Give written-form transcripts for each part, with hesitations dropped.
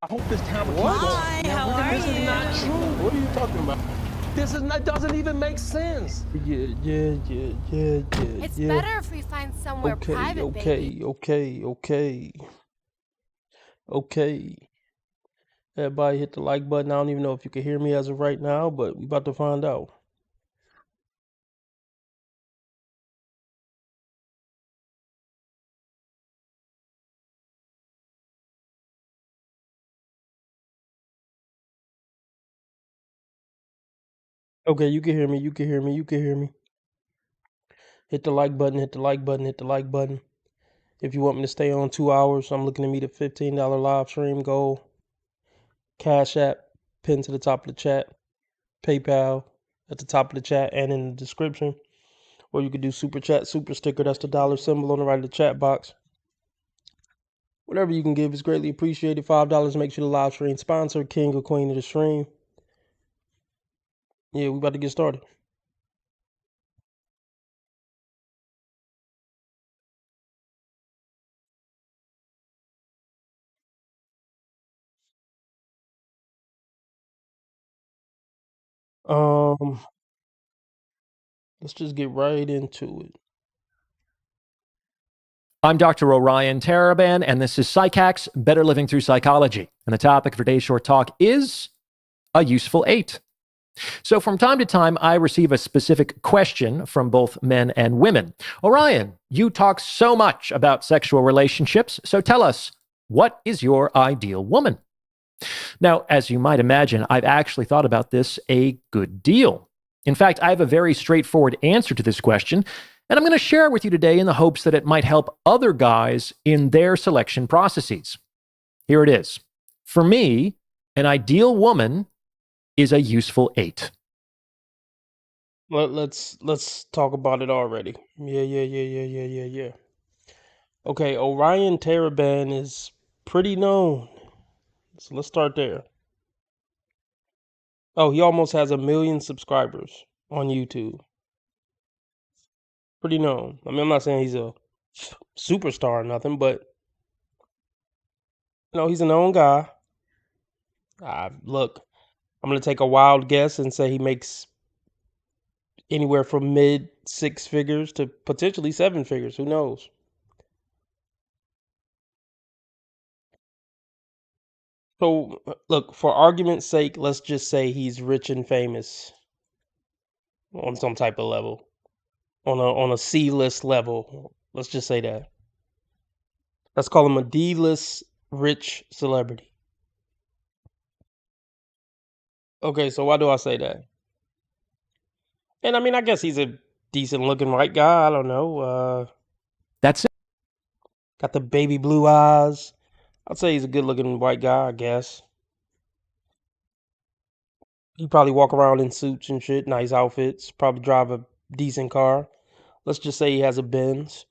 I hope this camera keeps What? going. Hi, how are This is not you? true. What are you talking about? This is not, doesn't even make sense. Yeah. It's better if we find somewhere private, baby. Okay. Everybody hit the like button. I don't even know if you can hear me as of right now, but we about to find out. Okay, you can hear me. Hit the like button. If you want me to stay on 2 hours, I'm looking to meet a $15 live stream goal. Cash App, pinned to the top of the chat. PayPal at the top of the chat and in the description. Or you could do super chat, super sticker. That's the dollar symbol on the right of the chat box. Whatever you can give is greatly appreciated. $5 makes you the live stream sponsor, king or queen of the stream. Yeah, we about to get started. Let's just get right into it. I'm Dr. Orion Taraban, and this is PsycHacks, Better Living Through Psychology. And the topic for today's short talk is a useful 8. So from time to time, I receive a specific question from both men and women. Orion, you talk so much about sexual relationships, so tell us, what is your ideal woman? Now, as you might imagine, I've actually thought about this a good deal. In fact, I have a very straightforward answer to this question, and I'm going to share it with you today in the hopes that it might help other guys in their selection processes. Here it is. For me, an ideal woman is a useful 8. Let's talk about it already. Yeah. Okay, Orion Taraban is pretty known. So let's start there. Oh, he almost has 1 million subscribers on YouTube. Pretty known. I mean, I'm not saying he's a superstar or nothing, but he's a known guy. Look, I'm gonna take a wild guess and say he makes anywhere from mid 6 figures to potentially 7 figures. Who knows? So, look, for argument's sake, let's just say he's rich and famous on some type of level, on a C-list level. Let's just say that. Let's call him a D-list rich celebrity. Okay, so why do I say that? And I mean, I guess he's a decent looking white guy. I don't know. That's it. Got the baby blue eyes. I'd say he's a good looking white guy, I guess. He probably walk around in suits and shit, nice outfits, probably drive a decent car. Let's just say he has a Benz.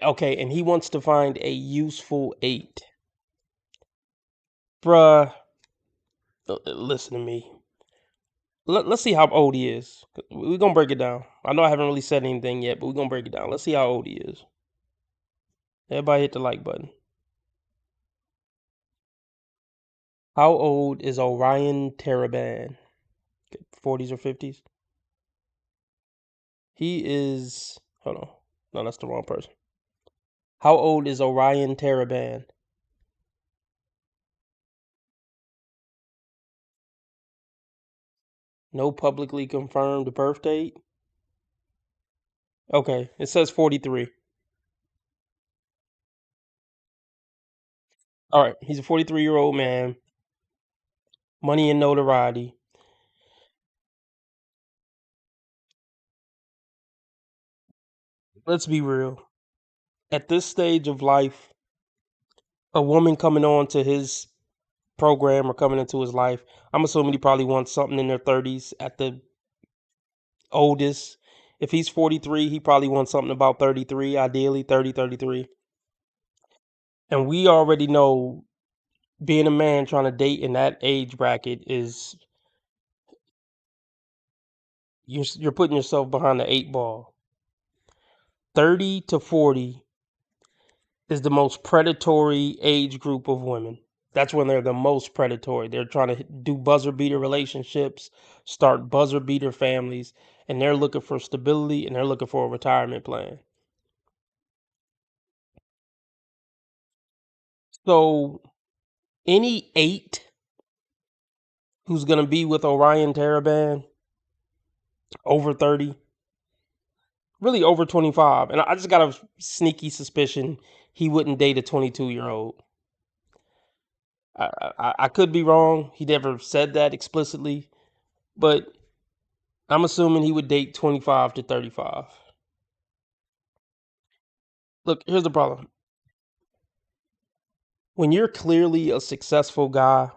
Okay, and he wants to find a useful 8. Bruh, listen to me. Let's see how old he is. We're going to break it down. I know I haven't really said anything yet, but we're going to break it down. Let's see how old he is. Everybody hit the like button. How old is Orion Taraban? 40s or 50s? He is... Hold on. No, that's the wrong person. How old is Orion Taraban? No publicly confirmed birth date? Okay, it says 43. All right, he's a 43-year-old man. Money and notoriety. Let's be real. At this stage of life, a woman coming on to his program or coming into his life, I'm assuming he probably wants something in their 30s at the oldest. If he's 43, he probably wants something about 33, ideally 30, 33. And we already know being a man trying to date in that age bracket is you're putting yourself behind the 8 ball. 30 to 40 is the most predatory age group of women. That's when they're the most predatory. They're trying to do buzzer beater relationships, start buzzer beater families, and they're looking for stability and they're looking for a retirement plan. So any 8 who's going to be with Orion Taraban over 30, really over 25, and I just got a sneaky suspicion he wouldn't date a 22-year-old. I could be wrong. He never said that explicitly, but I'm assuming he would date 25 to 35. Look, here's the problem. When you're clearly a successful guy,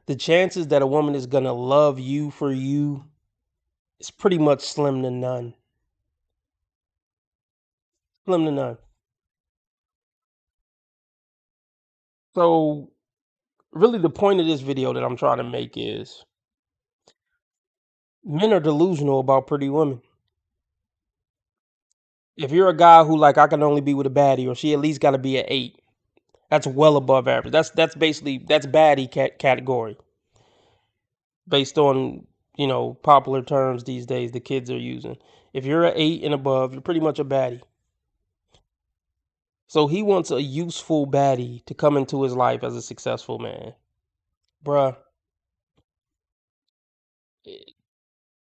the chances that a woman is going to love you for you is pretty much slim to none. Slim to none. So, really, the point of this video that I'm trying to make is men are delusional about pretty women. If you're a guy who like I can only be with a baddie, or she at least got to be an 8, that's well above average. That's basically baddie category, based on popular terms these days the kids are using. If you're an 8 and above, you're pretty much a baddie. So he wants a useful baddie to come into his life as a successful man. Bruh,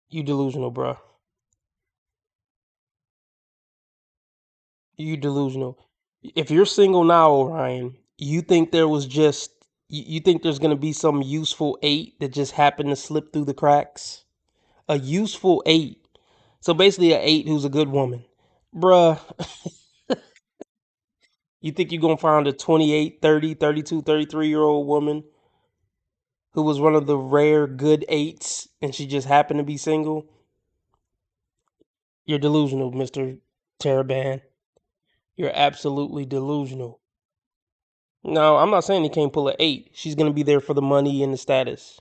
you delusional, bruh. You delusional. If you're single now, Orion, you think there was just you think there's gonna be some useful 8 that just happened to slip through the cracks? A useful 8. So basically an 8 who's a good woman. Bruh. You think you're gonna find a 28, 30, 32, 33-year-old woman who was one of the rare good 8s and she just happened to be single? You're delusional, Mr. Taraban. You're absolutely delusional. No, I'm not saying he can't pull an 8. She's going to be there for the money and the status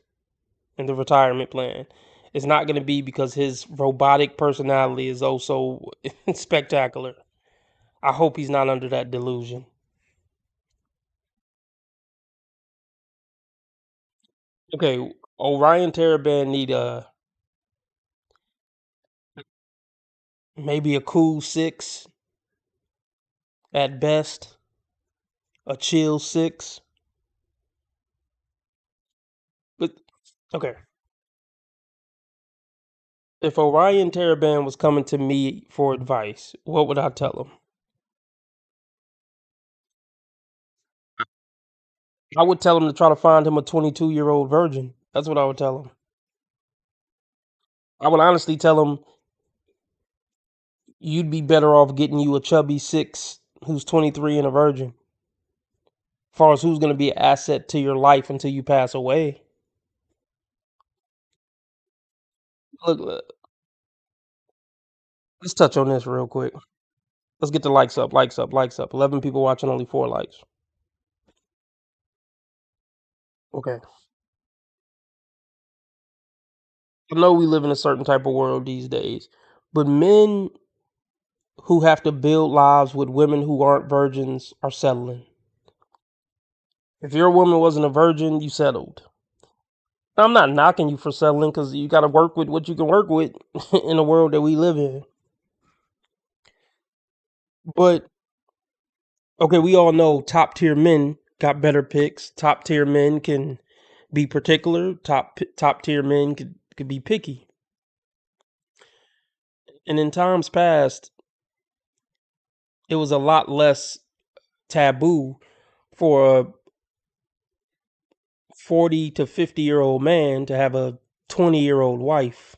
and the retirement plan. It's not going to be because his robotic personality is oh so spectacular. I hope he's not under that delusion. Okay, Orion Taraban need maybe a cool 6 at best, a chill 6. But okay, if Orion Taraban was coming to me for advice, what would I tell him? I would tell him to try to find him a 22-year-old virgin. That's what I would tell him. I would honestly tell him you'd be better off getting you a chubby 6 who's 23 and a virgin. As far as who's going to be an asset to your life until you pass away. Look, let's touch on this real quick. Let's get the likes up, likes up, likes up. 11 people watching, only 4 likes. Okay. I know we live in a certain type of world these days, but men who have to build lives with women who aren't virgins are settling. If your woman wasn't a virgin, you settled. I'm not knocking you for settling because you got to work with what you can work with in the world that we live in. But, okay, we all know top tier men got better picks. Top tier men can be particular. Top tier men could be picky. And in times past, it was a lot less taboo for a 40 to 50-year-old man to have a 20-year-old wife.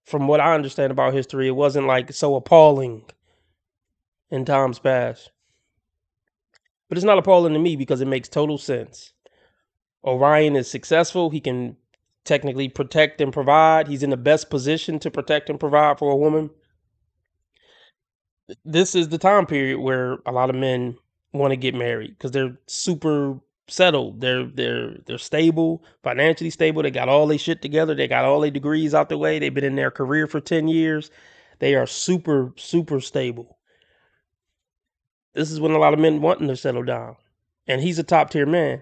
From what I understand about history, it wasn't like so appalling in times past. But it's not appalling to me because it makes total sense. Orion is successful. He can technically protect and provide. He's in the best position to protect and provide for a woman. This is the time period where a lot of men want to get married because they're super settled. They're stable, financially stable. They got all their shit together. They got all their degrees out the way. They've been in their career for 10 years. They are super, super stable. This is when a lot of men wanting to settle down. And he's a top tier man,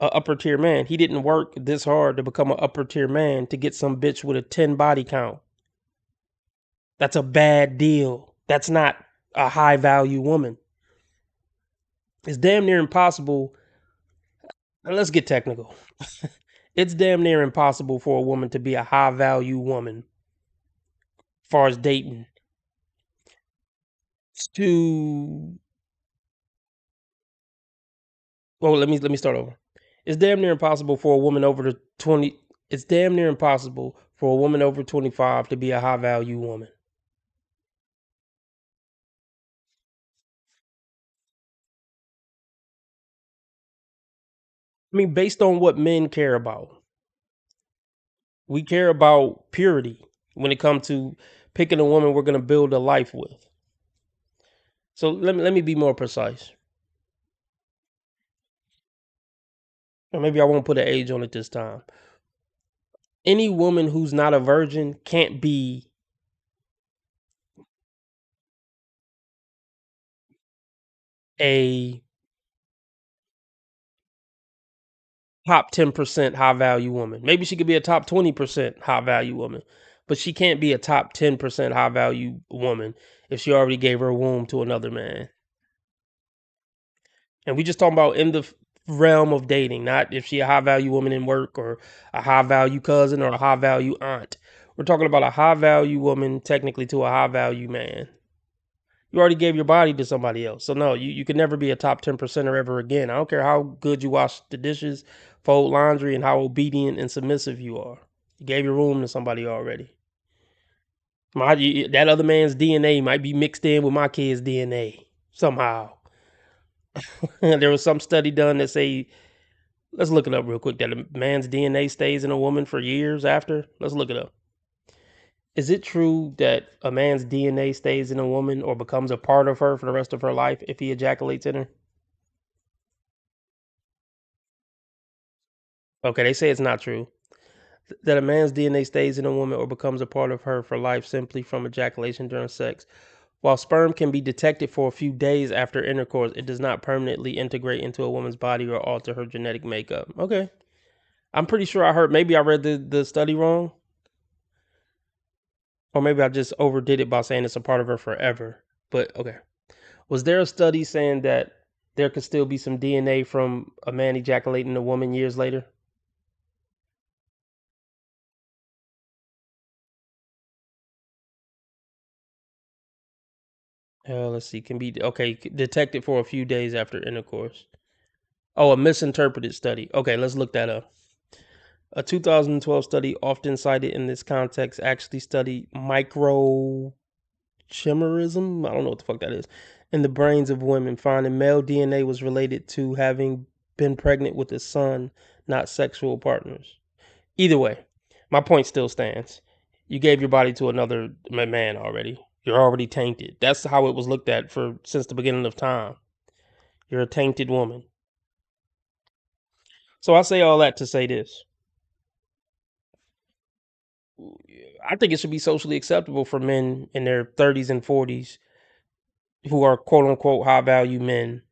a upper tier man. He didn't work this hard to become an upper tier man to get some bitch with a 10 body count. That's a bad deal. That's not a high value woman. It's damn near impossible. And let's get technical. It's damn near impossible for a woman to be a high value woman as far as dating to let me start over. It's damn near impossible for a woman over the 20 it's damn near impossible for a woman over 25 to be a high value woman. I mean, based on what men care about. We care about purity when it comes to picking a woman we're going to build a life with. So let me be more precise. Or maybe I won't put an age on it this time. Any woman who's not a virgin can't be a top 10% high value woman. Maybe she could be a top 20% high value woman, but she can't be a top 10% high value woman if she already gave her womb to another man. And we just talking about in the realm of dating, not if she a high value woman in work or a high value cousin or a high value aunt. We're talking about a high value woman technically to a high value man. You already gave your body to somebody else. So no, you can never be a top 10%er ever again. I don't care how good you wash the dishes, fold laundry, and how obedient and submissive you are. You gave your room to somebody already. That other man's DNA might be mixed in with my kid's DNA somehow. There was some study done that say, let's look it up real quick, that a man's DNA stays in a woman for years after. Let's look it up. Is it true that a man's DNA stays in a woman or becomes a part of her for the rest of her life if he ejaculates in her? Okay, they say it's not true. That a man's DNA stays in a woman or becomes a part of her for life simply from ejaculation during sex. While sperm can be detected for a few days after intercourse, it does not permanently integrate into a woman's body or alter her genetic makeup. Okay. I'm pretty sure I heard, maybe I read the study wrong. Or maybe I just overdid it by saying it's a part of her forever. But okay. Was there a study saying that there could still be some DNA from a man ejaculating a woman years later? Let's see. Can be detected for a few days after intercourse. Oh, a misinterpreted study. Okay, let's look that up. A 2012 study often cited in this context actually studied microchimerism. I don't know what the fuck that is. In the brains of women, finding male DNA was related to having been pregnant with a son, not sexual partners. Either way, my point still stands. You gave your body to another man already. You're already tainted. That's how it was looked at since the beginning of time. You're a tainted woman. So I say all that to say this. I think it should be socially acceptable for men in their 30s and 40s who are quote unquote high value men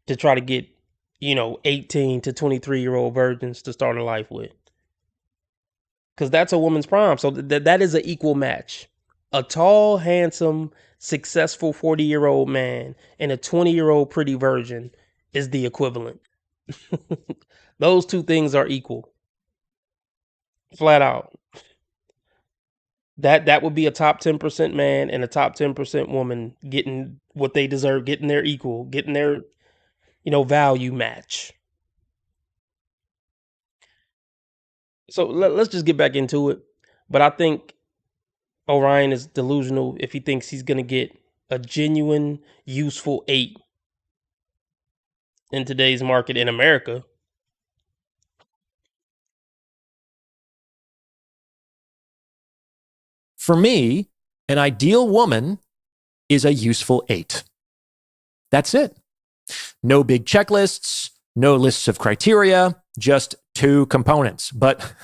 to try to get, 18 to 23-year-old virgins to start a life with. Because that's a woman's prime. So that is an equal match. A tall, handsome, successful 40-year-old man and a 20-year-old pretty virgin is the equivalent. Those two things are equal. Flat out. That would be a top 10% man and a top 10% woman getting what they deserve, getting their equal, getting their, value match. So let's just get back into it. But I think Orion is delusional if he thinks he's going to get a genuine, useful 8 in today's market in America. For me, an ideal woman is a useful 8. That's it. No big checklists, no lists of criteria, just 2 components. But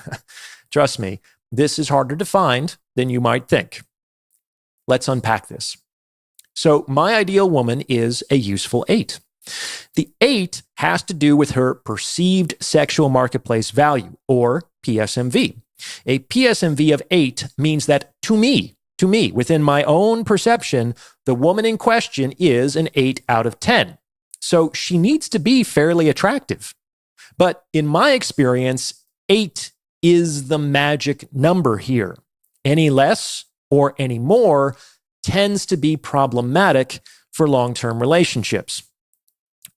trust me, this is harder to find than you might think. Let's unpack this. So my ideal woman is a useful 8. The 8 has to do with her perceived sexual marketplace value, or PSMV. A PSMV of 8 means that to me, within my own perception, the woman in question is an 8 out of 10. So she needs to be fairly attractive. But in my experience, 8 is the magic number here. Any less or any more tends to be problematic for long-term relationships.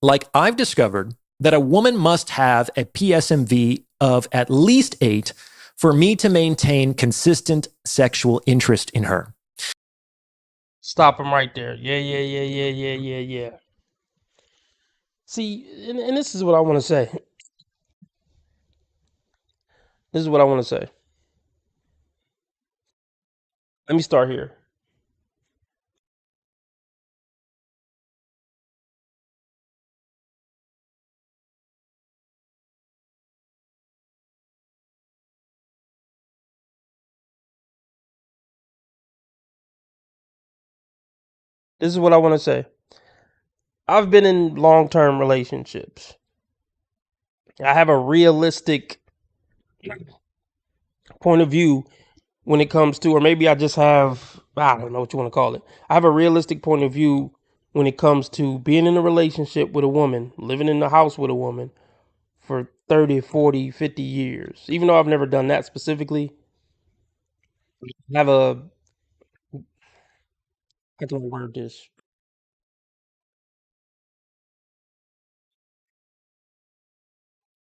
Like, I've discovered that a woman must have a PSMV of at least 8 for me to maintain consistent sexual interest in her. Stop him right there. Yeah. See, and this is what I want to say. This is what I want to say. Let me start here. This is what I want to say. I've been in long-term relationships. I have a realistic point of view when it comes to, or maybe I just have, I don't know what you want to call it. I have a realistic point of view when it comes to being in a relationship with a woman, living in the house with a woman for 30, 40, 50 years. Even though I've never done that specifically, I have a, how do I word this?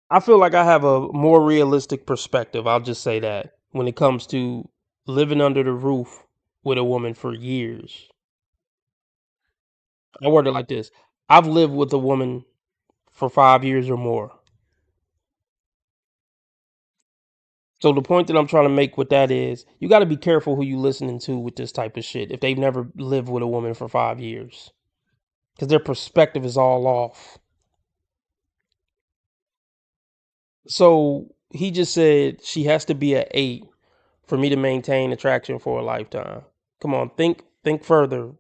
I feel like I have a more realistic perspective. I'll just say that when it comes to living under the roof with a woman for years. I word it like this. I've lived with a woman for 5 years or more. So the point that I'm trying to make with that is you got to be careful who you listening to with this type of shit if they've never lived with a woman for 5 years. Because their perspective is all off. So he just said she has to be an 8 for me to maintain attraction for a lifetime. Come on, think further.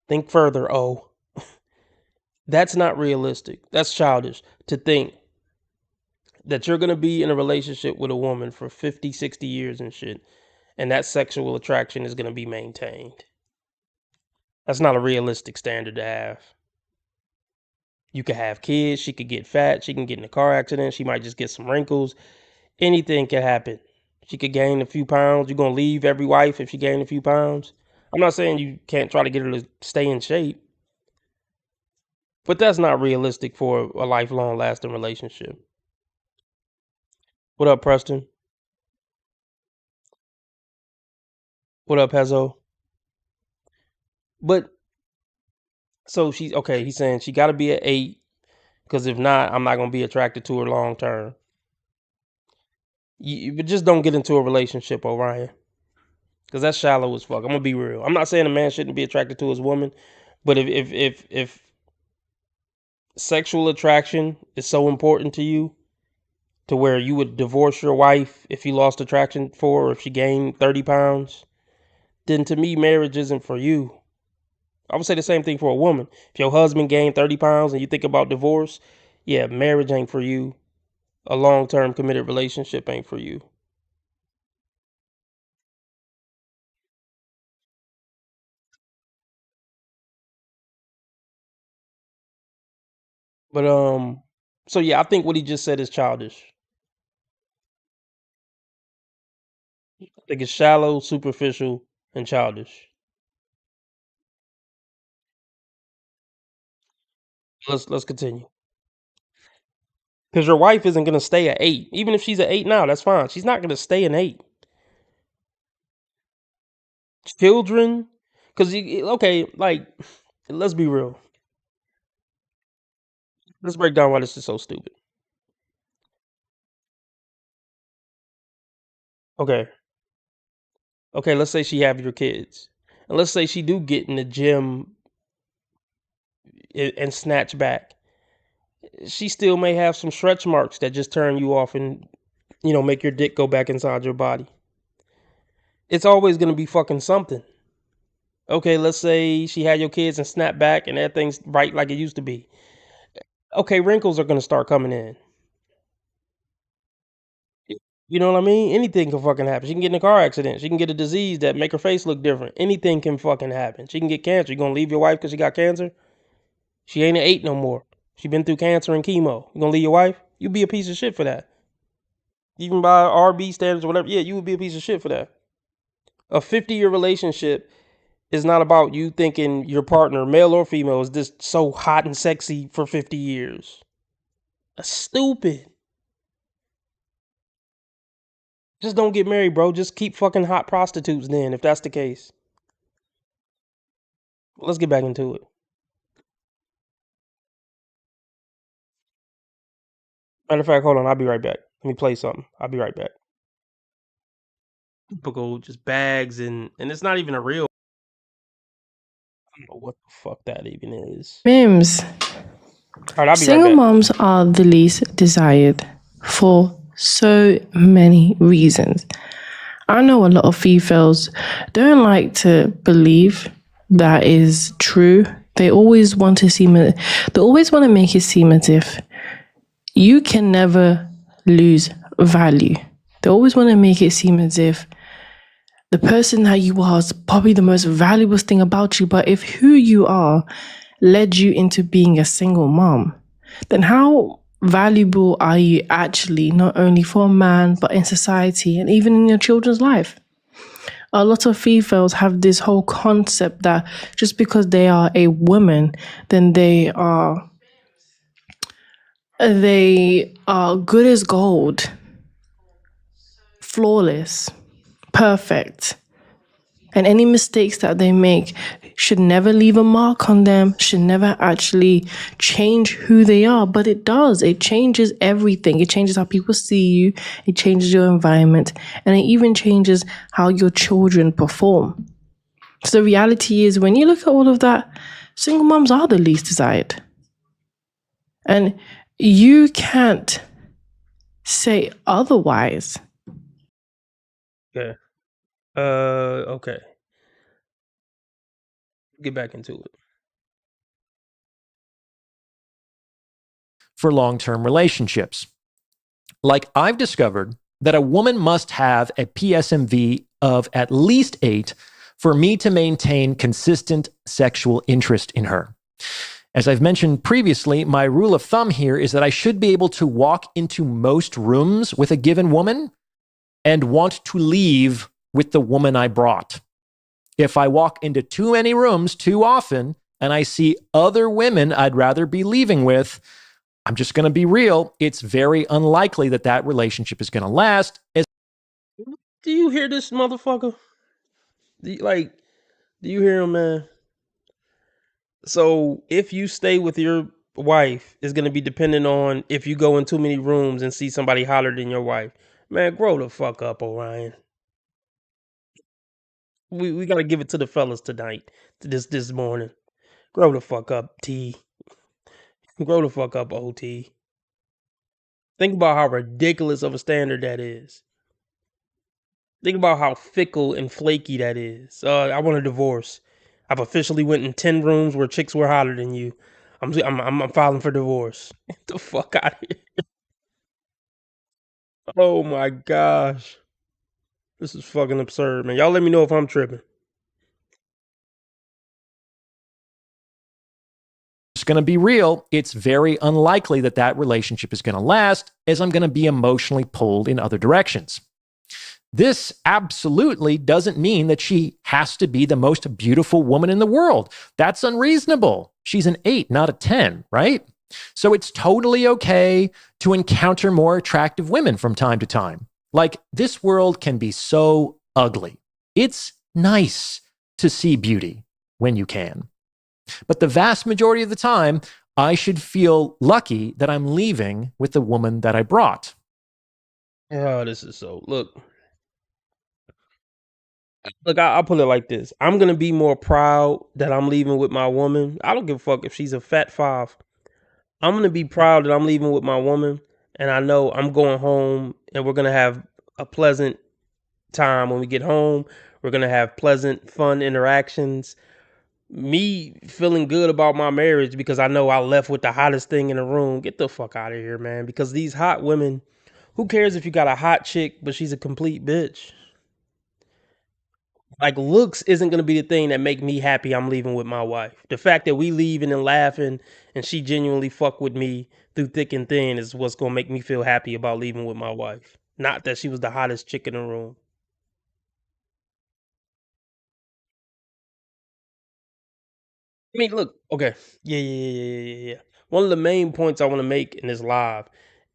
Think further, oh. That's not realistic. That's childish to think that you're going to be in a relationship with a woman for 50, 60 years and shit, and that sexual attraction is going to be maintained. That's not a realistic standard to have. You could have kids, she could get fat, she can get in a car accident, she might just get some wrinkles. Anything can happen. She could gain a few pounds. You're going to leave every wife if she gained a few pounds. I'm not saying you can't try to get her to stay in shape, but that's not realistic for a lifelong lasting relationship. What up, Preston? What up, Pezzo? But so she's okay. He's saying she got to be an 8 because if not, I'm not going to be attracted to her long term. But just don't get into a relationship, Orion, because that's shallow as fuck. I'm gonna be real. I'm not saying a man shouldn't be attracted to his woman, but if sexual attraction is so important to you to where you would divorce your wife if you lost attraction for her, or if she gained 30 pounds, then to me, marriage isn't for you. I would say the same thing for a woman. If your husband gained 30 pounds and you think about divorce, yeah, marriage ain't for you. A long-term committed relationship ain't for you. But so yeah, I think what he just said is childish. I think it's shallow, superficial, and childish. Let's continue. Because your wife isn't gonna stay at 8, even if she's at 8 now. That's fine. She's not gonna stay an 8. Children, because okay, like let's be real. Let's break down why this is so stupid. Okay, okay. Let's say she have your kids, and let's say she do get in the gym and snatch back. She still may have some stretch marks that just turn you off and make your dick go back inside your body. It's always gonna be fucking something. Okay, let's say she had your kids and snapped back and everything's right like it used to be. Okay, wrinkles are gonna start coming in. You know what I mean? Anything can fucking happen. She can get in a car accident. She can get a disease that make her face look different. Anything can fucking happen. She can get cancer. You gonna leave your wife because she got cancer? She ain't an 8 no more. She been through cancer and chemo. You gonna leave your wife? You be a piece of shit for that. Even by RB standards or whatever. Yeah, you would be a piece of shit for that. A 50-year relationship is not about you thinking your partner, male or female, is just so hot and sexy for 50 years. That's stupid. Just don't get married, bro. Just keep fucking hot prostitutes then, if that's the case. Let's get back into it. Matter of fact, hold on. I'll be right back. Let me play something. I'll be right back. Typical, just bags and it's not even a real. I don't know what the fuck that even is. Mims, All right, I'll be right single back. moms are the least desired for so many reasons. I know a lot of females don't like to believe that is true. They always want to make it seem as if you can never lose value. They always want to make it seem as if the person that you are is probably the most valuable thing about you. But if who you are led you into being a single mom, then how valuable are you actually, not only for a man, but in society and even in your children's life? A lot of females have this whole concept that just because they are a woman, then they are good as gold, flawless, perfect. And any mistakes that they make should never leave a mark on them, should never actually change who they are. But it does. It changes everything. It changes how people see you. It changes your environment. And it even changes how your children perform. So the reality is, when you look at all of that, single moms are the least desired. And you can't say otherwise. Okay. Okay. Get back into it. For long-term relationships. Like, I've discovered that a woman must have a PSMV of at least 8 for me to maintain consistent sexual interest in her. As I've mentioned previously, my rule of thumb here is that I should be able to walk into most rooms with a given woman and want to leave with the woman I brought. If I walk into too many rooms too often and I see other women I'd rather be leaving with, I'm just going to be real. It's very unlikely that that relationship is going to last. Do you hear this motherfucker? Do you hear him, man? So if you stay with your wife, it's going to be dependent on if you go in too many rooms and see somebody hotter than your wife. Man, grow the fuck up, Orion. We got to give it to the fellas tonight, this morning. Grow the fuck up, T. Grow the fuck up, OT. Think about how ridiculous of a standard that is. Think about how fickle and flaky that is. I want a divorce. I've officially went in 10 rooms where chicks were hotter than you. I'm filing for divorce. Get the fuck out of here. Oh my gosh. This is fucking absurd, man. Y'all let me know if I'm tripping. Just going to be real. It's very unlikely that that relationship is going to last, as I'm going to be emotionally pulled in other directions. This absolutely doesn't mean that she has to be the most beautiful woman in the world. That's unreasonable. She's an 8, not a 10, right? So it's totally okay to encounter more attractive women from time to time. Like, this world can be so ugly. It's nice to see beauty when you can. But the vast majority of the time, I should feel lucky that I'm leaving with the woman that I brought. Oh, this is so... Look, I'll put it like this. I'm going to be more proud that I'm leaving with my woman. I don't give a fuck if she's a fat 5. I'm going to be proud that I'm leaving with my woman. And I know I'm going home and we're going to have a pleasant time when we get home. We're going to have pleasant, fun interactions. Me feeling good about my marriage because I know I left with the hottest thing in the room. Get the fuck out of here, man. Because these hot women, who cares if you got a hot chick, but she's a complete bitch? Like, looks isn't going to be the thing that make me happy I'm leaving with my wife. The fact that we leaving and laughing and she genuinely fuck with me through thick and thin is what's going to make me feel happy about leaving with my wife. Not that she was the hottest chick in the room. I mean, look, okay. Yeah. One of the main points I want to make in this live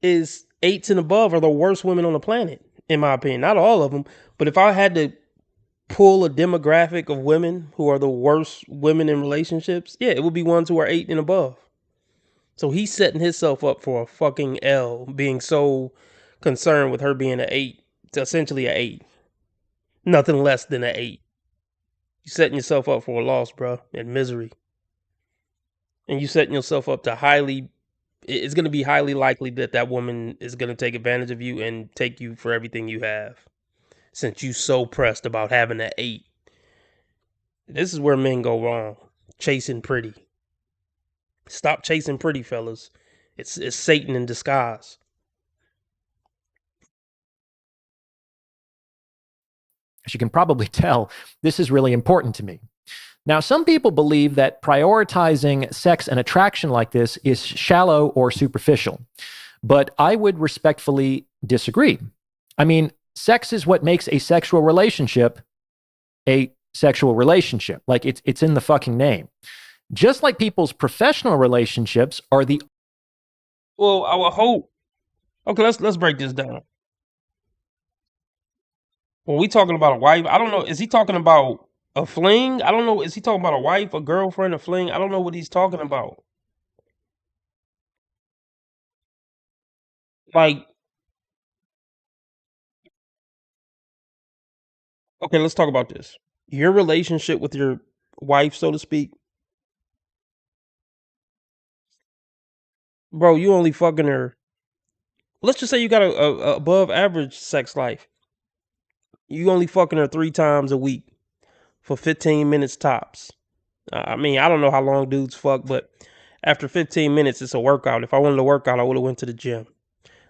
is 8s and above are the worst women on the planet, in my opinion. Not all of them, but if I had to pull a demographic of women who are the worst women in relationships, yeah, it would be ones who are 8 and above. So he's setting himself up for a fucking L, being so concerned with her being an 8. It's essentially an 8. Nothing less than an 8. You're setting yourself up for a loss, bro, and misery. And you setting yourself up to it's going to be highly likely that woman is going to take advantage of you and take you for everything you have. Since you so pressed about having an 8. This is where men go wrong. Chasing pretty. Stop chasing pretty, fellas. It's Satan in disguise. As you can probably tell, this is really important to me. Now, some people believe that prioritizing sex and attraction like this is shallow or superficial, but I would respectfully disagree. I mean, sex is what makes a sexual relationship a sexual relationship. Like, it's in the fucking name. Just like people's professional relationships are the... Well, I would hope. Okay, let's break this down. When we talking about a wife, I don't know. Is he talking about a fling? I don't know. Is he talking about a wife, a girlfriend, a fling? I don't know what he's talking about. Like, okay, let's talk about this. Your relationship with your wife, so to speak. Bro, you only fucking her. Let's just say you got a above average sex life. You only fucking her 3 times a week for 15 minutes tops. I mean, I don't know how long dudes fuck, but after 15 minutes, it's a workout. If I wanted to work out, I would have went to the gym.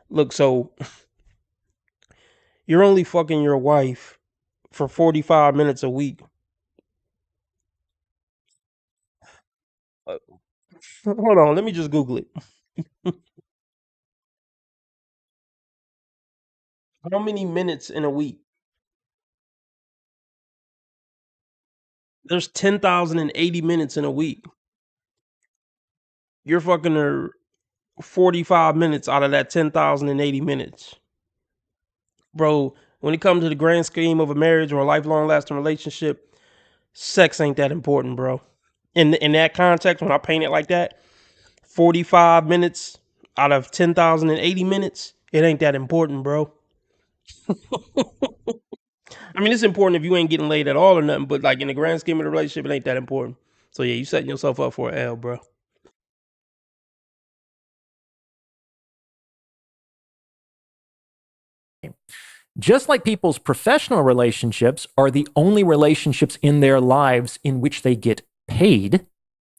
Look, so you're only fucking your wife for 45 minutes a week. Hold on, let me just Google it. How many minutes in a week? There's 10,080 minutes in a week. You're fucking her 45 minutes out of that 10,080 minutes. Bro, when it comes to the grand scheme of a marriage or a lifelong lasting relationship, sex ain't that important, bro. In that context, when I paint it like that, 45 minutes out of 10,080 minutes, it ain't that important, bro. I mean, it's important if you ain't getting laid at all or nothing, but like in the grand scheme of the relationship, it ain't that important. So yeah, you setting yourself up for an L, bro. Just like people's professional relationships are the only relationships in their lives in which they get paid,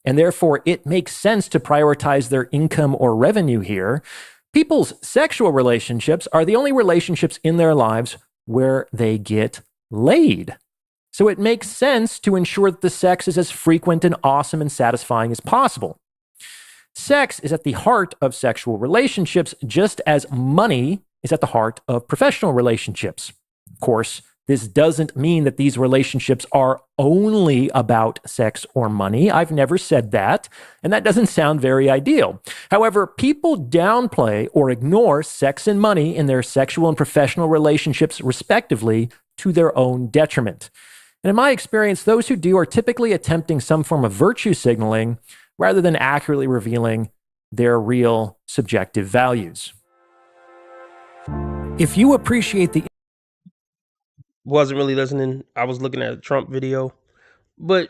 and therefore it makes sense to prioritize their income or revenue here, people's sexual relationships are the only relationships in their lives where they get laid. So it makes sense to ensure that the sex is as frequent and awesome and satisfying as possible. Sex is at the heart of sexual relationships, just as money is at the heart of professional relationships. Of course, this doesn't mean that these relationships are only about sex or money. I've never said that, and that doesn't sound very ideal. However, people downplay or ignore sex and money in their sexual and professional relationships, respectively, to their own detriment. And in my experience, those who do are typically attempting some form of virtue signaling rather than accurately revealing their real subjective values. If you appreciate the... Wasn't really listening. I was looking at a Trump video. But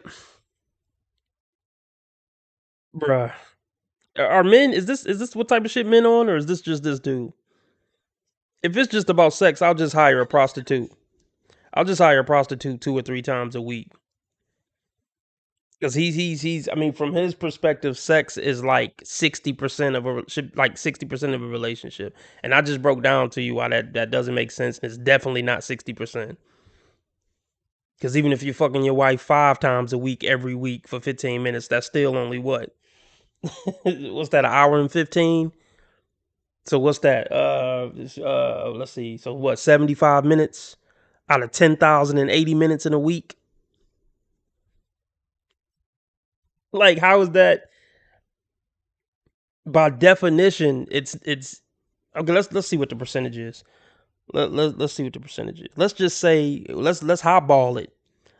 bruh, are men, is this what type of shit men on, or is this just this dude? If it's just about sex, I'll just hire a prostitute. I'll just hire a prostitute 2 or 3 times a week. Because he's I mean, from his perspective, sex is like 60% of a relationship. And I just broke down to you why that doesn't make sense. It's definitely not 60%. Because even if you're fucking your wife 5 times a week, every week for 15 minutes, that's still only what? What's that, an hour and 15? So what's that? Let's see. So what, 75 minutes out of 10,080 minutes in a week? Like, how is that? By definition, it's okay. Let's see what the percentage is. Let's see what the percentage is. Let's just say let's highball it.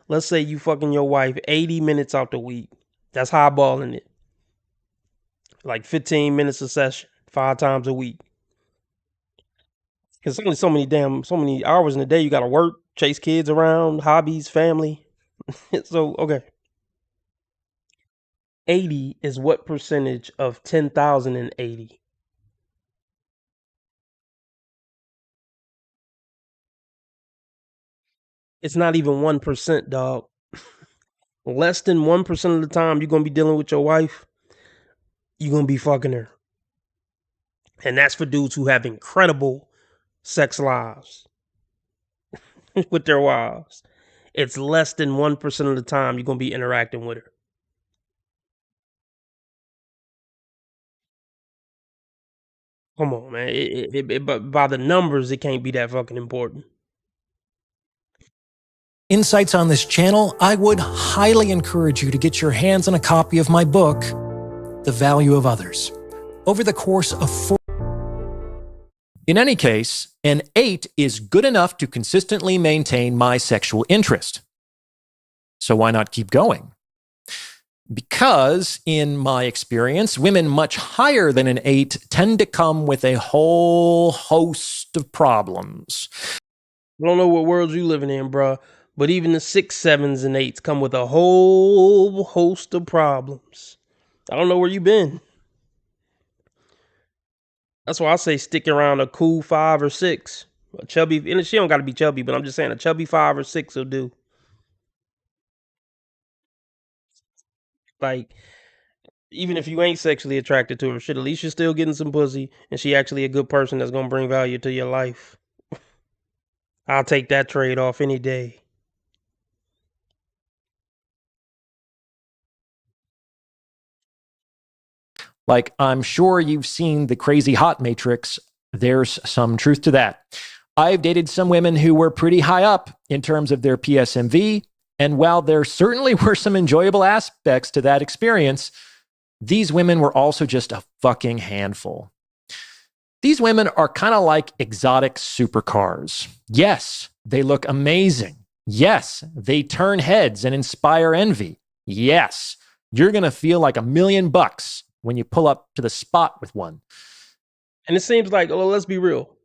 Let's say you fucking your wife 80 minutes out the week. That's highballing it. Like 15 minutes a session, 5 times a week. Because only so many hours in a day you got to work, chase kids around, hobbies, family. So okay. 80 is what percentage of 10,080? It's not even 1%, dog. Less than 1% of the time you're going to be dealing with your wife, you're going to be fucking her. And that's for dudes who have incredible sex lives with their wives. It's less than 1% of the time you're going to be interacting with her. Come on, man. But by the numbers, it can't be that fucking important. Insights on this channel, I would highly encourage you to get your hands on a copy of my book, The Value of Others. Over the course of 4... In any case, an 8 is good enough to consistently maintain my sexual interest. So why not keep going? Because, in my experience, women much higher than an 8 tend to come with a whole host of problems. I don't know what world you living in, bruh, but even the 6, 7s, and 8s come with a whole host of problems. I don't know where you been. That's why I say stick around a cool 5 or 6. A chubby, and she don't got to be chubby, but I'm just saying a chubby 5 or 6 will do. Like, even if you ain't sexually attracted to her, shit, at least you're still getting some pussy, and she actually a good person that's gonna bring value to your life. I'll take that trade off any day. Like, I'm sure you've seen the Crazy Hot Matrix. There's some truth to that. I've dated some women who were pretty high up in terms of their PSMV, and while there certainly were some enjoyable aspects to that experience, these women were also just a fucking handful. These women are kind of like exotic supercars. Yes, they look amazing. Yes, they turn heads and inspire envy. Yes, you're going to feel like $1,000,000 when you pull up to the spot with one. And it seems like, well, let's be real.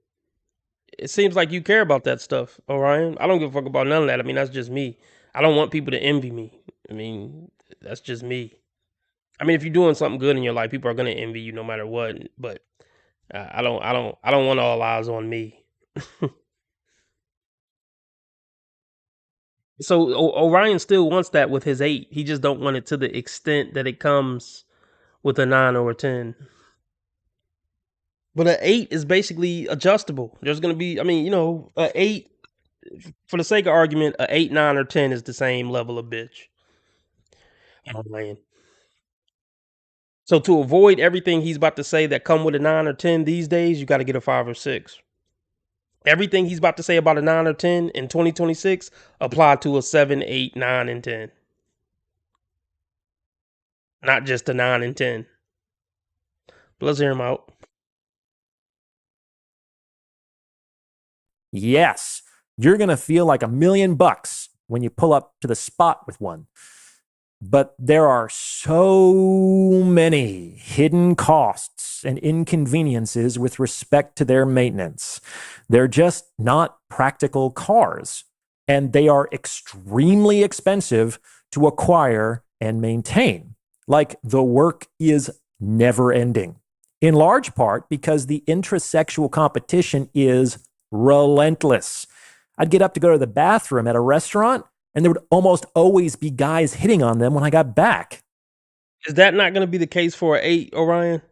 It seems like you care about that stuff, Orion. I don't give a fuck about none of that. I mean, that's just me. I don't want people to envy me. I mean, that's just me. I mean, if you're doing something good in your life, people are going to envy you no matter what. But I don't want all eyes on me. So Orion still wants that with his 8. He just don't want it to the extent that it comes with a 9 or a 10. But an 8 is basically adjustable. There's going to be, I mean, a 8, for the sake of argument, a 8, 9, or 10 is the same level of bitch. Oh, man. So to avoid everything he's about to say that come with a 9 or 10 these days, you got to get a 5 or 6. Everything he's about to say about a 9 or 10 in 2026 apply to a 7, 8, 9, and 10. Not just a 9 and 10. But let's hear him out. Yes, you're going to feel like $1,000,000 when you pull up to the spot with one. But there are so many hidden costs and inconveniences with respect to their maintenance. They're just not practical cars, and they are extremely expensive to acquire and maintain. Like, the work is never ending, in large part because the intrasexual competition is relentless. I'd get up to go to the bathroom at a restaurant, and there would almost always be guys hitting on them when I got back. Is that not going to be the case for an 8, Orion?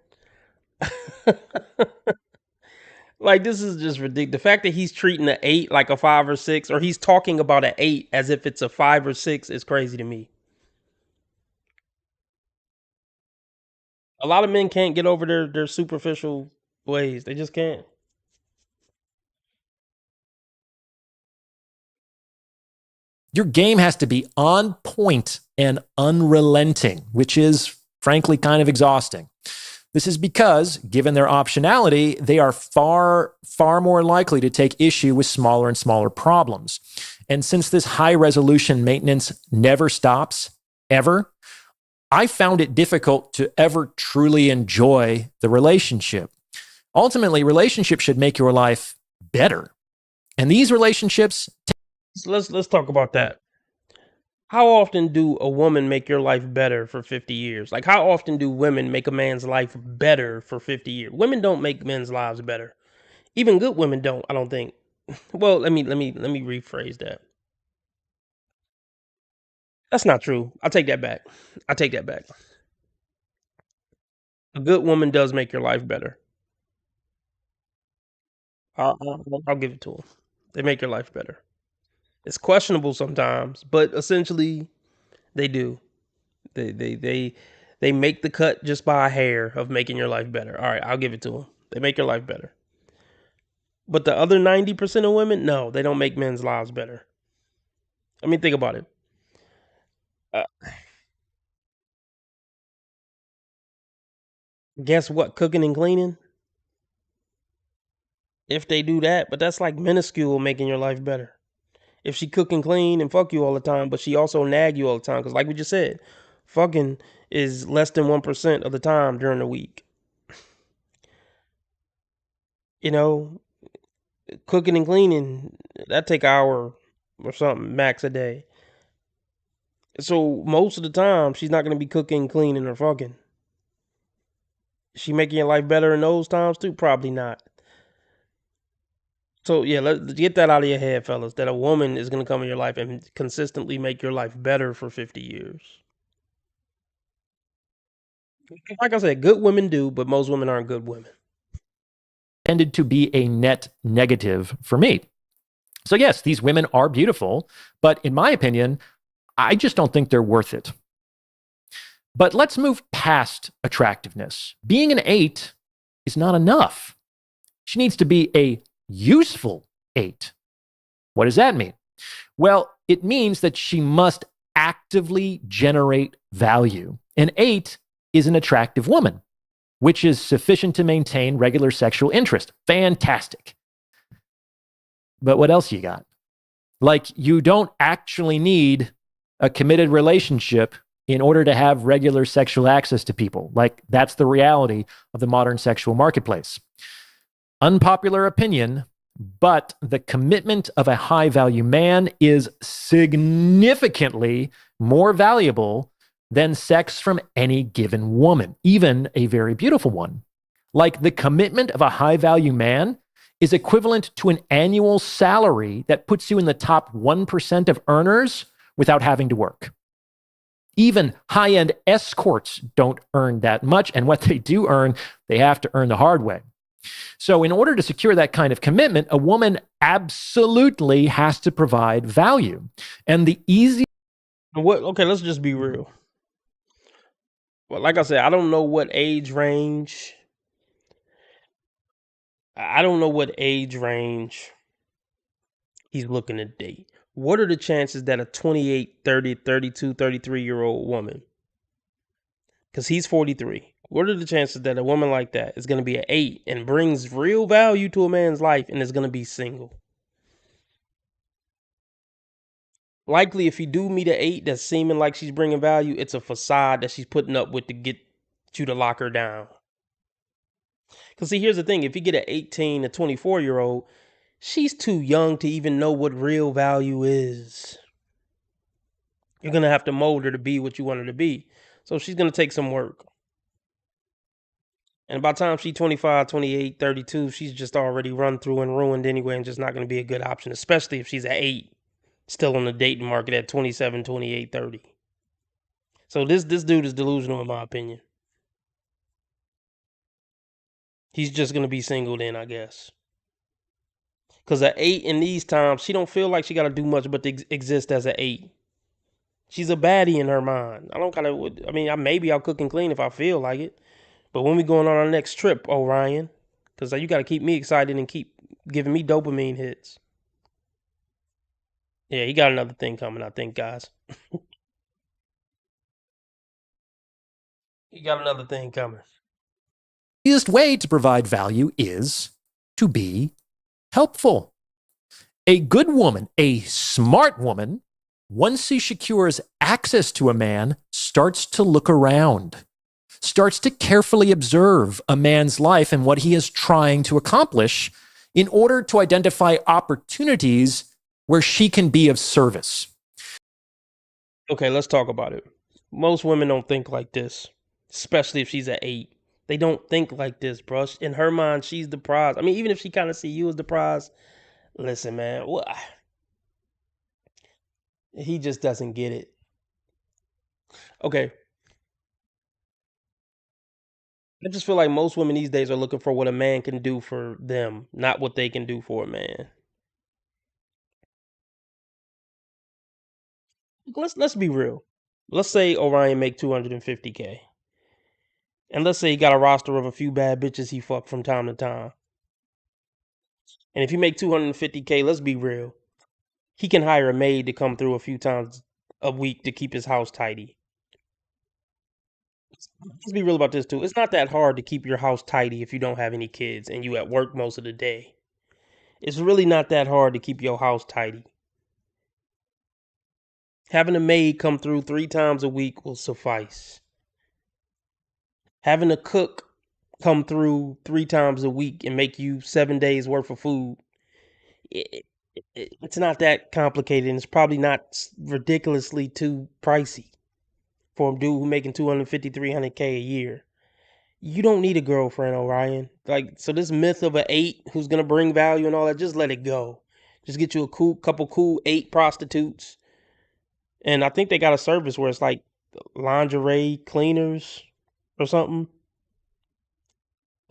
Like, this is just ridiculous. The fact that he's treating an 8 like a 5 or 6, or he's talking about an 8 as if it's a 5 or 6, is crazy to me. A lot of men can't get over their superficial ways. They just can't. Your game has to be on point and unrelenting, which is frankly kind of exhausting. This is because, given their optionality, they are far, far more likely to take issue with smaller and smaller problems. And since this high resolution maintenance never stops, ever, I found it difficult to ever truly enjoy the relationship. Ultimately, relationships should make your life better. And these relationships. So let's talk about that. How often do a woman make your life better for 50 years? Like, how often do women make a man's life better for 50 years? Women don't make men's lives better. Even good women don't, I don't think. Well, let me rephrase that. That's not true. I'll take that back. I take that back. A good woman does make your life better. I'll give it to them. They make your life better. It's questionable sometimes, but essentially, they do. They make the cut just by a hair of making your life better. All right, I'll give it to them. They make your life better. But the other 90% of women, no, they don't make men's lives better. I mean, think about it. Guess what? Cooking and cleaning. If they do that, but that's like minuscule making your life better. If she cook and clean and fuck you all the time, but she also nag you all the time, because like we just said, fucking is less than 1% of the time during the week. You know, cooking and cleaning, that take an hour or something max a day. So most of the time, she's not going to be cooking, cleaning, or fucking. She making your life better in those times too? Probably not. So yeah, let's get that out of your head, fellas, that a woman is going to come in your life and consistently make your life better for 50 years. Like I said, good women do, but most women aren't good women. Tended to be a net negative for me. So yes, these women are beautiful, but in my opinion, I just don't think they're worth it. But let's move past attractiveness. Being an 8 is not enough. She needs to be a useful 8. What does that mean? Well, it means that she must actively generate value. An 8 is an attractive woman, which is sufficient to maintain regular sexual interest. Fantastic. But what else you got? Like, you don't actually need a committed relationship in order to have regular sexual access to people. Like, that's the reality of the modern sexual marketplace. Unpopular opinion, but the commitment of a high-value man is significantly more valuable than sex from any given woman, even a very beautiful one. Like, the commitment of a high-value man is equivalent to an annual salary that puts you in the top 1% of earners without having to work. Even high-end escorts don't earn that much, and what they do earn, they have to earn the hard way. So in order to secure that kind of commitment, a woman absolutely has to provide value. And the easy... Okay, let's just be real. Well, like I said, I don't know what age range. I don't know what age range he's looking to date. What are the chances that a 28, 30, 32, 33-year-old woman, because he's 43, what are the chances that a woman like that is going to be an 8 and brings real value to a man's life and is going to be single? Likely, if you do meet an 8 that's seeming like she's bringing value, it's a facade that she's putting up with to get you to lock her down. Because see, here's the thing. If you get an 18 to 24-year-old, she's too young to even know what real value is. You're going to have to mold her to be what you want her to be. So she's going to take some work. And by the time she's 25, 28, 32, she's just already run through and ruined anyway and just not going to be a good option, especially if she's at 8, still on the dating market at 27, 28, 30. So this dude is delusional in my opinion. He's just going to be single then, I guess. Because at 8 in these times, she don't feel like she got to do much but to exist as an 8. She's a baddie in her mind. Maybe I'll cook and clean if I feel like it. But when we going on our next trip, Orion, because you got to keep me excited and keep giving me dopamine hits. Yeah, he got another thing coming, I think, guys. He got another thing coming. The easiest way to provide value is to be helpful. A good woman, a smart woman, once she secures access to a man, starts to look around, starts to carefully observe a man's life and what he is trying to accomplish in order to identify opportunities where she can be of service. Okay, let's talk about it. Most women don't think like this, especially if she's at 8. They don't think like this, bro. In her mind, she's the prize. I mean, even if she kind of see you as the prize, listen, man, he just doesn't get it. Okay. I just feel like most women these days are looking for what a man can do for them, not what they can do for a man. Let's be real. Let's say Orion make 250K. And let's say he got a roster of a few bad bitches he fucked from time to time. And if you make 250K, let's be real. He can hire a maid to come through a few times a week to keep his house tidy. Let's be real about this too. It's not that hard to keep your house tidy if you don't have any kids and you at work most of the day. It's really not that hard to keep your house tidy. Having a maid come through 3 times a week will suffice. Having a cook come through 3 times a week and make you 7 days worth of food, it's not that complicated, and it's probably not ridiculously too pricey for a dude who making 250, 300K a year. You don't need a girlfriend, Orion. So this myth of an 8 who's gonna bring value and all that, just let it go. Just get you a couple cool 8 prostitutes. And I think they got a service where it's like lingerie cleaners or something.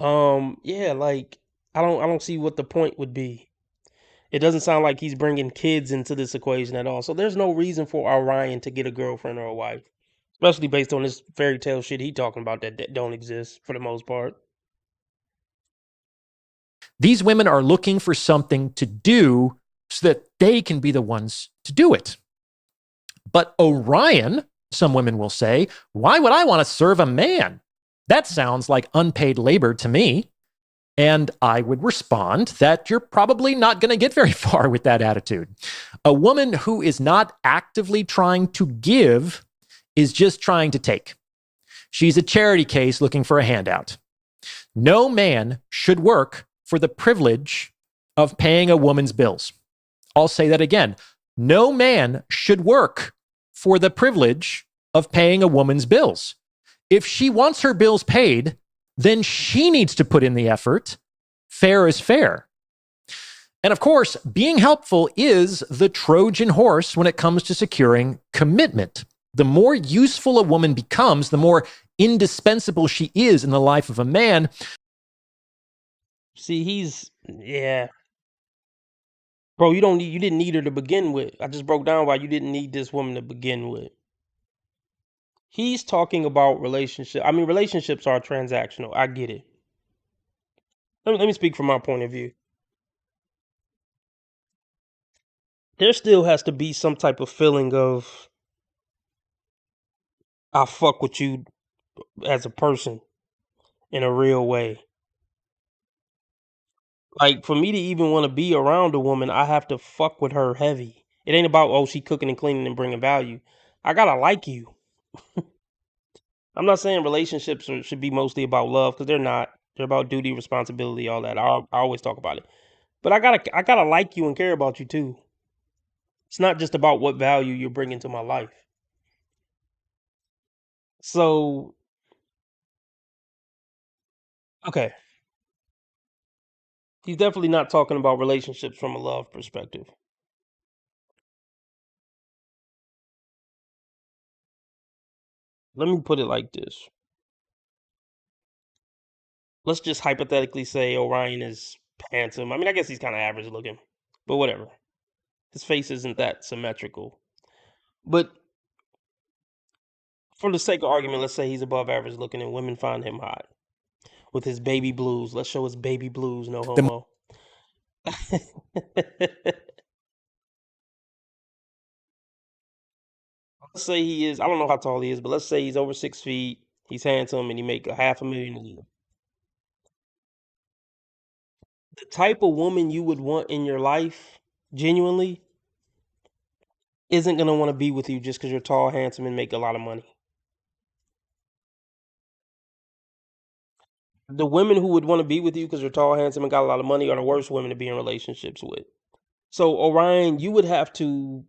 Yeah, I don't see what the point would be. It doesn't sound like he's bringing kids into this equation at all. So there's no reason for Orion to get a girlfriend or a wife, especially based on this fairy tale shit he talking about that don't exist for the most part. These women are looking for something to do so that they can be the ones to do it. But Orion, some women will say, why would I want to serve a man? That sounds like unpaid labor to me. And I would respond that you're probably not going to get very far with that attitude. A woman who is not actively trying to give is just trying to take. She's a charity case looking for a handout. No man should work for the privilege of paying a woman's bills. I'll say that again. No man should work for the privilege of paying a woman's bills. If she wants her bills paid, then she needs to put in the effort. Fair is fair. And of course, being helpful is the Trojan horse when it comes to securing commitment. The more useful a woman becomes, the more indispensable she is in the life of a man. See, yeah. Bro, you didn't need her to begin with. I just broke down why you didn't need this woman to begin with. He's talking about relationship. I mean, relationships are transactional. I get it. Let me speak from my point of view. There still has to be some type of feeling of I fuck with you as a person in a real way. Like, for me to even want to be around a woman, I have to fuck with her heavy. It ain't about, oh, she cooking and cleaning and bringing value. I gotta like you. I'm not saying relationships should be mostly about love, because they're not. They're about duty, responsibility, all that. I always talk about it. But I gotta like you and care about you too. It's not just about what value you're bringing to my life. So Okay. He's definitely not talking about relationships from a love perspective. Let me put it like this. Let's just hypothetically say Orion is handsome. I mean, I guess he's kind of average looking, but whatever. His face isn't that symmetrical. But for the sake of argument, let's say he's above average looking and women find him hot with his baby blues. Let's show his baby blues, no homo. Let's say he is, I don't know how tall he is, but let's say he's over 6 feet, he's handsome, and he make $500,000 a year. The type of woman you would want in your life, genuinely, isn't gonna want to be with you just because you're tall, handsome, and make a lot of money. The women who would want to be with you because you're tall, handsome, and got a lot of money are the worst women to be in relationships with. So Orion, you would have to.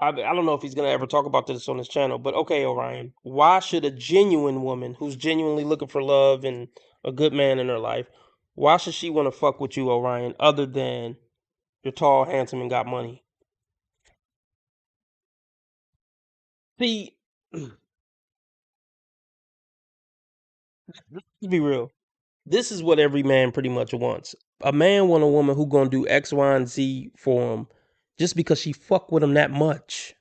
I don't know if he's gonna ever talk about this on his channel, but okay, Orion, why should a genuine woman who's genuinely looking for love and a good man in her life, why should she want to fuck with you, Orion, other than you're tall, handsome, and got money? See, let's be real. This is what every man pretty much wants. A man want a woman who gonna do X, Y, and Z for him just because she fuck with him that much.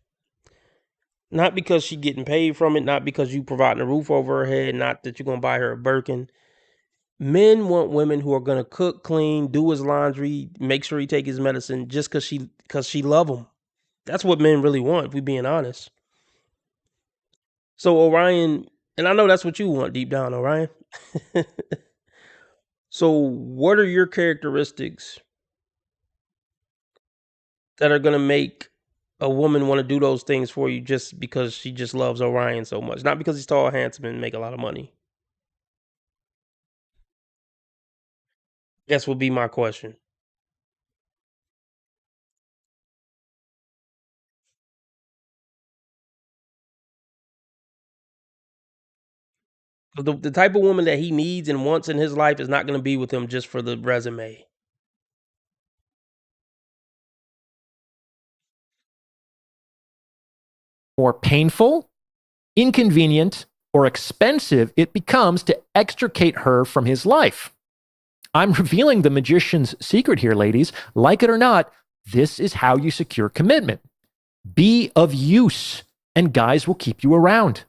Not because she getting paid from it, not because you providing a roof over her head, not that you're gonna buy her a Birkin. Men want women who are gonna cook, clean, do his laundry, make sure he take his medicine just because she love him. That's what men really want, if we being honest. So Orion, and I know that's what you want deep down, Orion. So what are your characteristics that are gonna make a woman want to do those things for you just because she just loves Orion so much, not because he's tall, handsome, and make a lot of money? Guess would be my question. The type of woman that he needs and wants in his life is not going to be with him just for the resume. More painful, inconvenient, or expensive it becomes to extricate her from his life. I'm revealing the magician's secret here, ladies. Like it or not, this is how you secure commitment. Be of use, and guys will keep you around.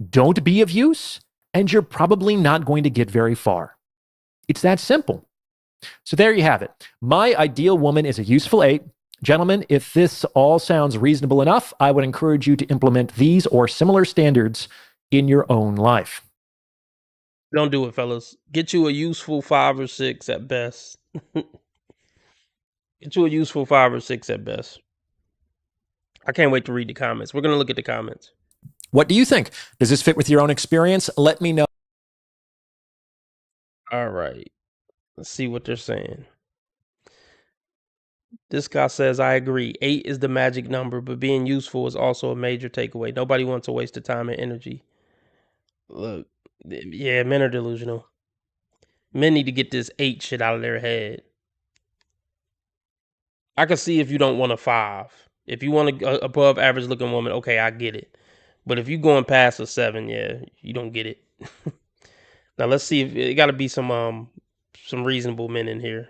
Don't be of use, and you're probably not going to get very far. It's that simple. So there you have it. My ideal woman is a useful 8. Gentlemen, if this all sounds reasonable enough, I would encourage you to implement these or similar standards in your own life. Don't do it, fellas. Get you a useful 5 or 6 at best. Get you a useful 5 or 6 at best. I can't wait to read the comments. We're going to look at the comments. What do you think? Does this fit with your own experience? Let me know. All right. Let's see what they're saying. This guy says, I agree. 8 is the magic number, but being useful is also a major takeaway. Nobody wants to waste the time and energy. Look, yeah, men are delusional. Men need to get this 8 shit out of their head. I can see if you don't want a 5. If you want a above average looking woman, okay, I get it. But if you going past a 7, yeah, you don't get it. Now let's see if it got to be some reasonable men in here.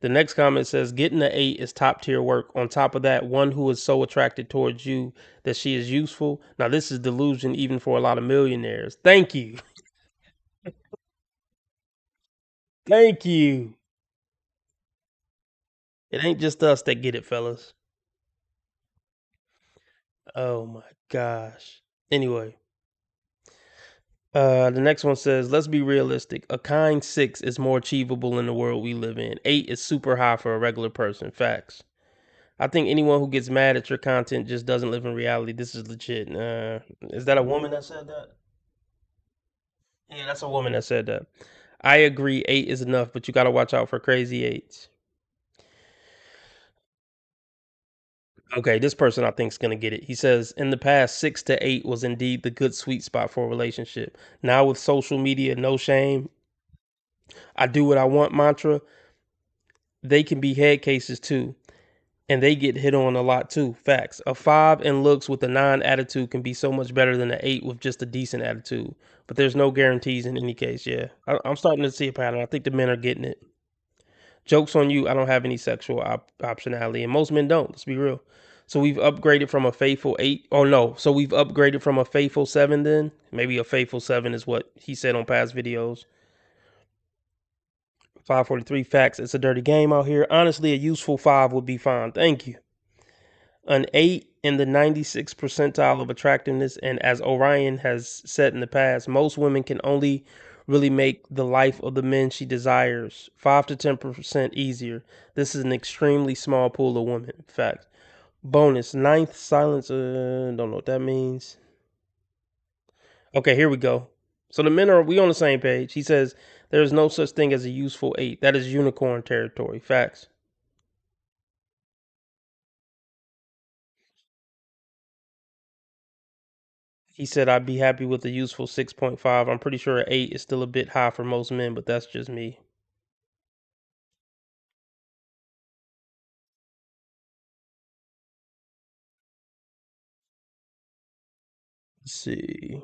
The next comment says, getting an 8 is top tier work. On top of that, one who is so attracted towards you that she is useful. Now this is delusion even for a lot of millionaires. Thank you. Thank you. It ain't just us that get it, fellas. Oh my gosh. Anyway. The next one says, let's be realistic. A kind 6 is more achievable in the world we live in. 8 is super high for a regular person. Facts. I think anyone who gets mad at your content just doesn't live in reality. This is legit. Is that a woman that said that? Yeah, that's a woman that said that. I agree. 8 is enough, but you got to watch out for crazy 8s. Okay, this person I think is gonna get it. He says, in the past, 6 to 8 was indeed the good sweet spot for a relationship. Now with social media, no shame, I do what I want mantra, they can be head cases too. And they get hit on a lot too. Facts. A 5 in looks with a 9 attitude can be so much better than an 8 with just a decent attitude. But there's no guarantees in any case. Yeah, I'm starting to see a pattern. I think the men are getting it. Joke's on you. I don't have any sexual optionality, and most men don't. Let's be real. So we've upgraded from a faithful 8. Oh no. So we've upgraded from a faithful 7 then? Maybe a faithful 7 is what he said on past videos. 543 facts. It's a dirty game out here. Honestly, a useful 5 would be fine. Thank you. An 8 in the 96th percentile of attractiveness, and as Orion has said in the past, most women can only really make the life of the men she desires 5 to 10% easier. This is an extremely small pool of women. In fact, bonus ninth silence. Don't know what that means. Okay, here we go. So the men are we on the same page. He says there is no such thing as a useful 8. That is unicorn territory. Facts. He said I'd be happy with a useful 6.5. I'm pretty sure an 8 is still a bit high for most men, but that's just me. Let's see.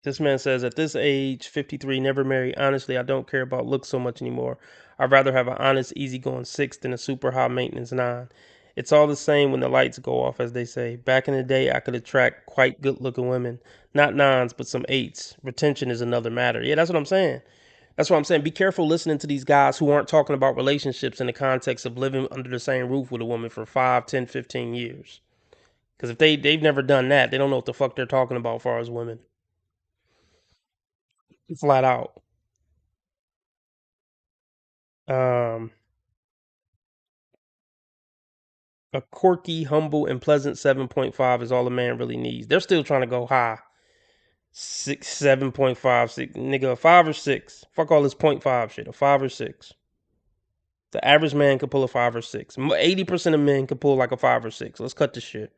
This man says, at this age, 53, never marry. Honestly, I don't care about looks so much anymore. I'd rather have an honest, easygoing 6 than a super high maintenance 9. It's all the same when the lights go off, as they say. Back in the day, I could attract quite good looking women. Not 9s, but some 8s. Retention is another matter. Yeah, that's what I'm saying. That's what I'm saying. Be careful listening to these guys who aren't talking about relationships in the context of living under the same roof with a woman for 5, 10, 15 years. Because if they've never done that, they don't know what the fuck they're talking about as far as women. Flat out. Um, a quirky, humble, and pleasant 7.5 is all a man really needs. They're still trying to go high. 6, 7.5, 6. Nigga, a 5 or 6. Fuck all this 0.5 shit. A 5 or 6. The average man could pull a 5 or 6. 80% of men could pull like a 5 or 6. Let's cut this shit.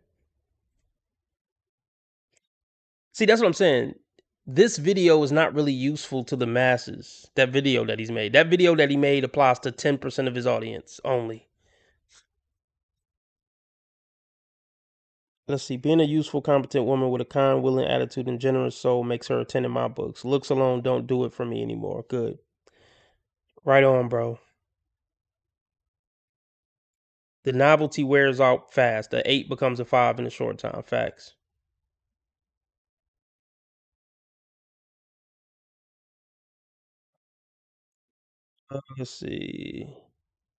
See, that's what I'm saying. This video is not really useful to the masses. That video that he's made. That video that he made applies to 10% of his audience only. Let's see. Being a useful, competent woman with a kind, willing attitude and generous soul makes her a 10 in my books. Looks alone don't do it for me anymore. Good. Right on, bro. The novelty wears out fast. The 8 becomes a 5 in a short time. Facts. Let's see.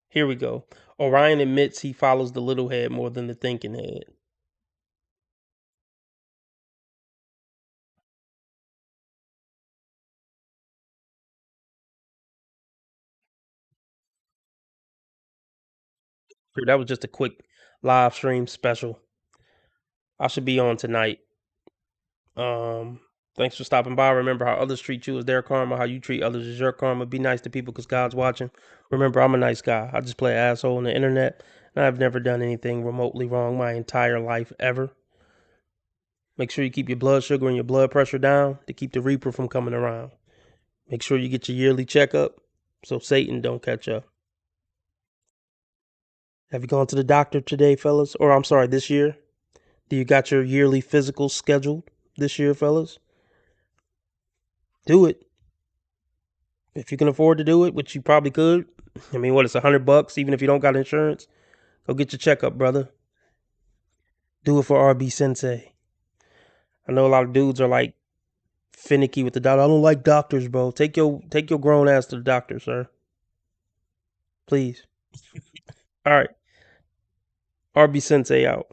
Here we go. Orion admits he follows the little head more than the thinking head. That was just a quick live stream special. I should be on tonight. Thanks for stopping by. Remember, how others treat you is their karma. How you treat others is your karma. Be nice to people because God's watching. Remember, I'm a nice guy. I just play an asshole on the internet, and I've never done anything remotely wrong my entire life ever. Make sure you keep your blood sugar and your blood pressure down to keep the reaper from coming around. Make sure you get your yearly checkup so Satan don't catch up. Have you gone to the doctor today, fellas? Or I'm sorry, this year? Do you got your yearly physical scheduled this year, fellas? Do it. If you can afford to do it, which you probably could. I mean, what, it's $100, even if you don't got insurance? Go get your checkup, brother. Do it for RB Sensei. I know a lot of dudes are like finicky with the doctor. I don't like doctors, bro. Take your grown ass to the doctor, sir. Please. All right. RB Sensei out.